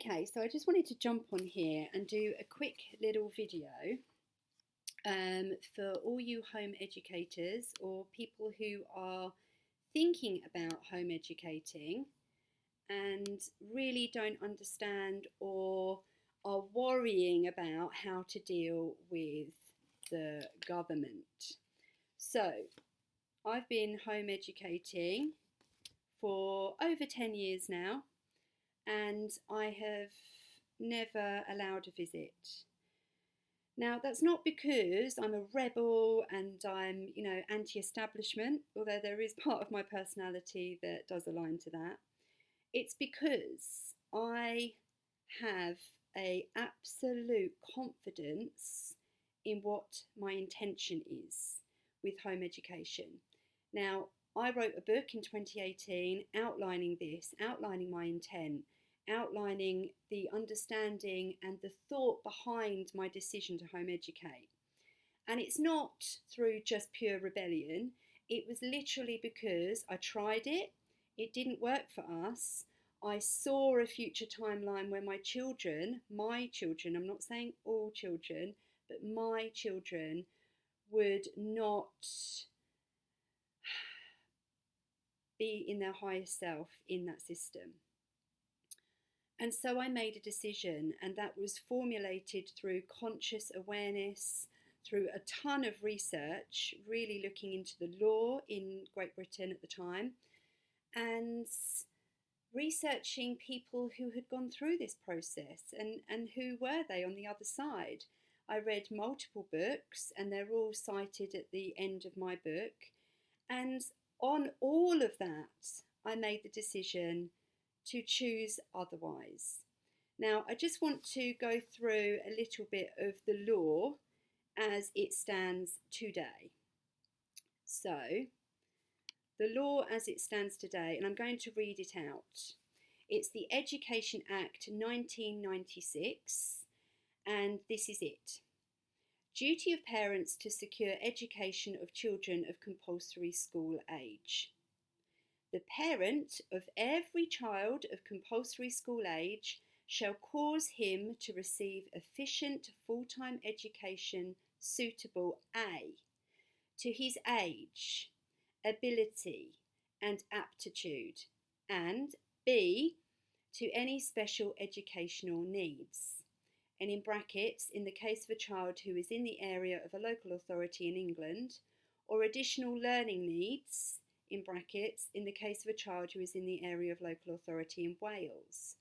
Okay, so I just wanted to jump on here and do a quick little video for all you home educators or people who are thinking about home educating and really don't understand or are worrying about how to deal with the government. So, I've been home educating for over 10 years now, and I have never allowed a visit. Now, that's not because I'm a rebel and I'm, anti-establishment, although there is part of my personality that does align to that. It's because I have a absolute confidence in what my intention is with home education. Now, I wrote a book in 2018 outlining this, outlining my intent, outlining the understanding and the thought behind my decision to home educate. And it's not through just pure rebellion. It was literally because I tried it, it didn't work for us. I saw a future timeline where my children, I'm not saying all children, but my children would not be in their highest self in that system. And so I made a decision, and that was formulated through conscious awareness, through a ton of research, really looking into the law in Great Britain at the time, and researching people who had gone through this process and who were they on the other side. I read multiple books, and they're all cited at the end of my book. And on all of that, I made the decision to choose otherwise. Now, I just want to go through a little bit of the law as it stands today. So, the law as it stands today, and I'm going to read it out. It's the Education Act 1996, and this is it. Duty of parents to secure education of children of compulsory school age. The parent of every child of compulsory school age shall cause him to receive efficient full-time education suitable A, to his age, ability and aptitude, and B, to any special educational needs. And in brackets, in the case of a child who is in the area of a local authority in England, or additional learning needs, in brackets, in the case of a child who is in the area of local authority in Wales.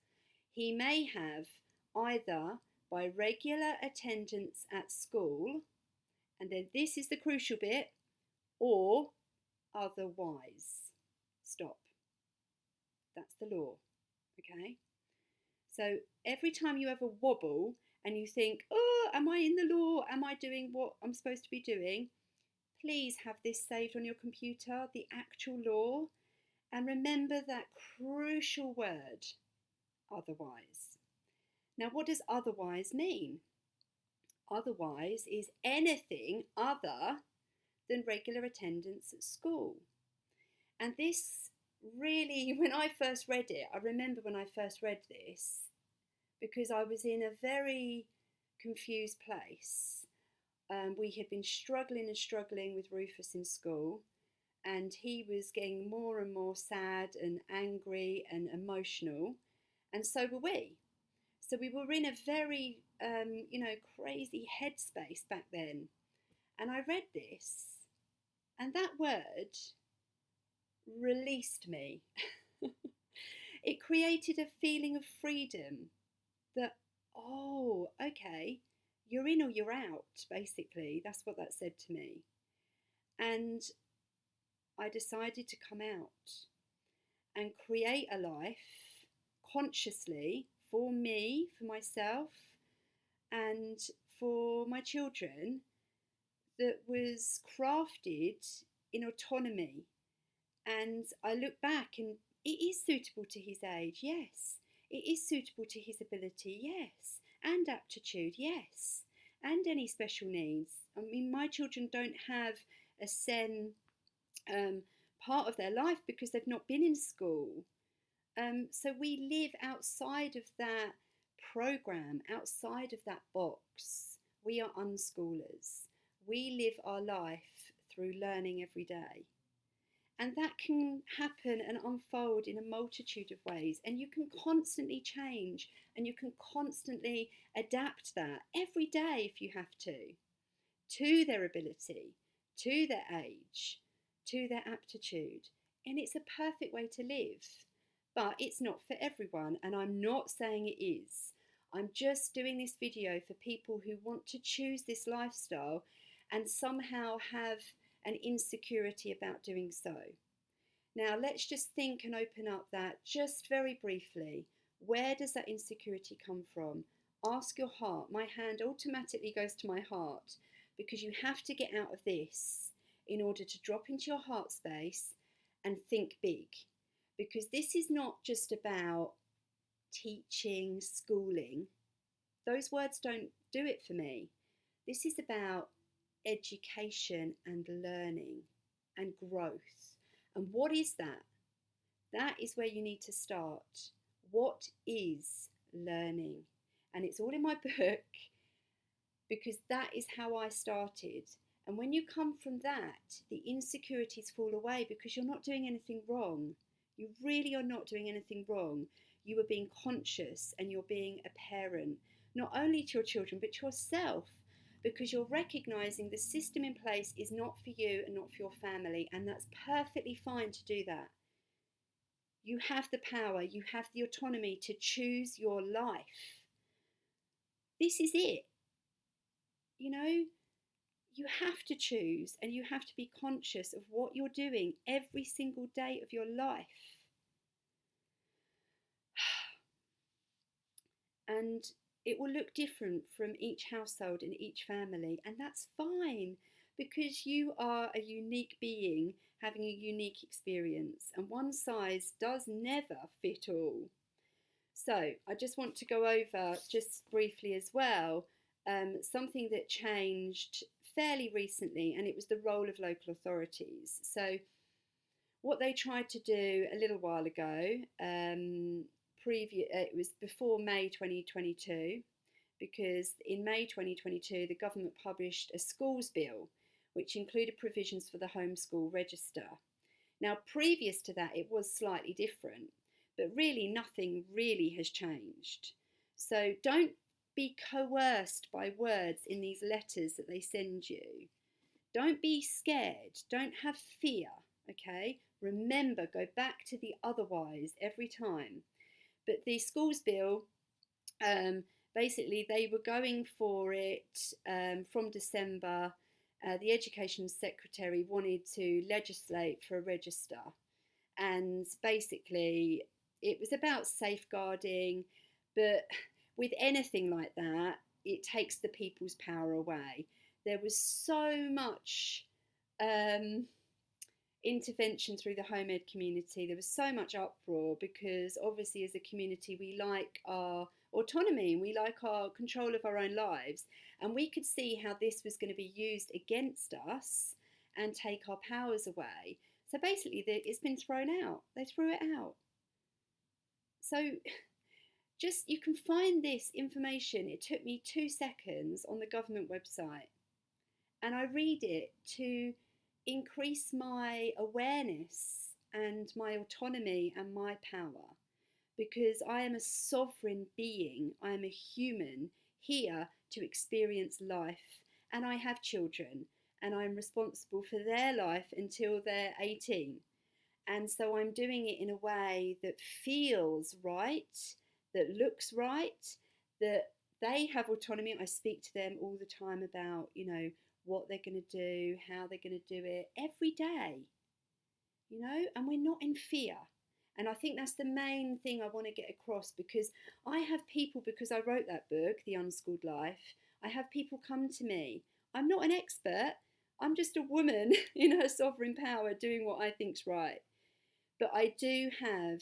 He may have either by regular attendance at school, and then this is the crucial bit, or otherwise. Stop. That's the law, okay? So every time you have a wobble and you think, oh, am I in the law? Am I doing what I'm supposed to be doing? Please have this saved on your computer, the actual law, and remember that crucial word, otherwise. Now, what does otherwise mean? Otherwise is anything other than regular attendance at school. And this really, when I first read it, I remember when I first read this, because I was in a very confused place. We had been struggling with Rufus in school, and he was getting more and more sad and angry and emotional, and so were we. So we were in a very, crazy headspace back then. And I read this, and that word released me. It created a feeling of freedom that, oh, okay, you're in or you're out, basically. That's what that said to me. And I decided to come out and create a life consciously for me, for myself, and for my children that was crafted in autonomy. And I look back and it is suitable to his age, yes. It is suitable to his ability, yes. And aptitude, yes. And any special needs. I mean, my children don't have a SEN part of their life because they've not been in school. So we live outside of that program outside of that box. We are unschoolers. We live our life through learning every day. And that can happen and unfold in a multitude of ways. And you can constantly change and you can constantly adapt that every day if you have to their ability, to their age, to their aptitude. And it's a perfect way to live. But it's not for everyone, and I'm not saying it is. I'm just doing this video for people who want to choose this lifestyle and somehow have an insecurity about doing so. Now, let's just think and open up that just very briefly. Where does that insecurity come from? Ask your heart. My hand automatically goes to my heart because you have to get out of this in order to drop into your heart space and think big. Because this is not just about teaching, schooling. Those words don't do it for me. This is about education and learning and growth. And what is that? That is where you need to start. What is learning? And it's all in my book because that is how I started. And when you come from that, the insecurities fall away because you're not doing anything wrong. You really are not doing anything wrong. You are being conscious and you're being a parent, not only to your children, but to yourself, because you're recognizing the system in place is not for you and not for your family. And that's perfectly fine to do that. You have the power, you have the autonomy to choose your life. This is it. You know, you have to choose and you have to be conscious of what you're doing every single day of your life. And it will look different from each household and each family, and that's fine because you are a unique being having a unique experience, and one size does never fit all. So I just want to go over just briefly as well something that changed fairly recently, and it was the role of local authorities. So what they tried to do a little while ago, it was before May 2022, because in May 2022 the government published a schools bill which included provisions for the homeschool register. Now previous to that it was slightly different, but really nothing really has changed. So don't be coerced by words in these letters that they send you. Don't be scared, don't have fear, okay? Remember, go back to the otherwise every time. But the schools bill, basically they were going for it from December. The Education Secretary wanted to legislate for a register, and basically it was about safeguarding, but with anything like that, it takes the people's power away. There was so much intervention through the home ed community. There was so much uproar because obviously as a community we like our autonomy and we like our control of our own lives, and we could see how this was going to be used against us and take our powers away. So basically it's been thrown out. They threw it out. So just, you can find this information. It took me 2 seconds on the government website, and I read it to increase my awareness and my autonomy and my power, because I am a sovereign being. I am a human here to experience life, and I have children and I'm responsible for their life until they're 18. And so I'm doing it in a way that feels right, that looks right, that they have autonomy. I speak to them all the time about, you know, what they're going to do, how they're going to do it every day, you know, and we're not in fear. And I think that's the main thing I want to get across, because I have people, because I wrote that book, The Unschooled Life, I have people come to me. I'm not an expert. I'm just a woman in her sovereign power doing what I think's right. But I do have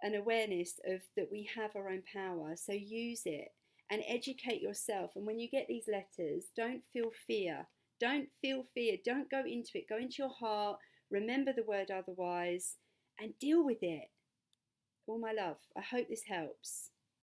an awareness of that we have our own power. So use it and educate yourself. And when you get these letters, don't feel fear. Don't feel fear. Don't go into it. Go into your heart. Remember the word otherwise and deal with it. All my love. I hope this helps.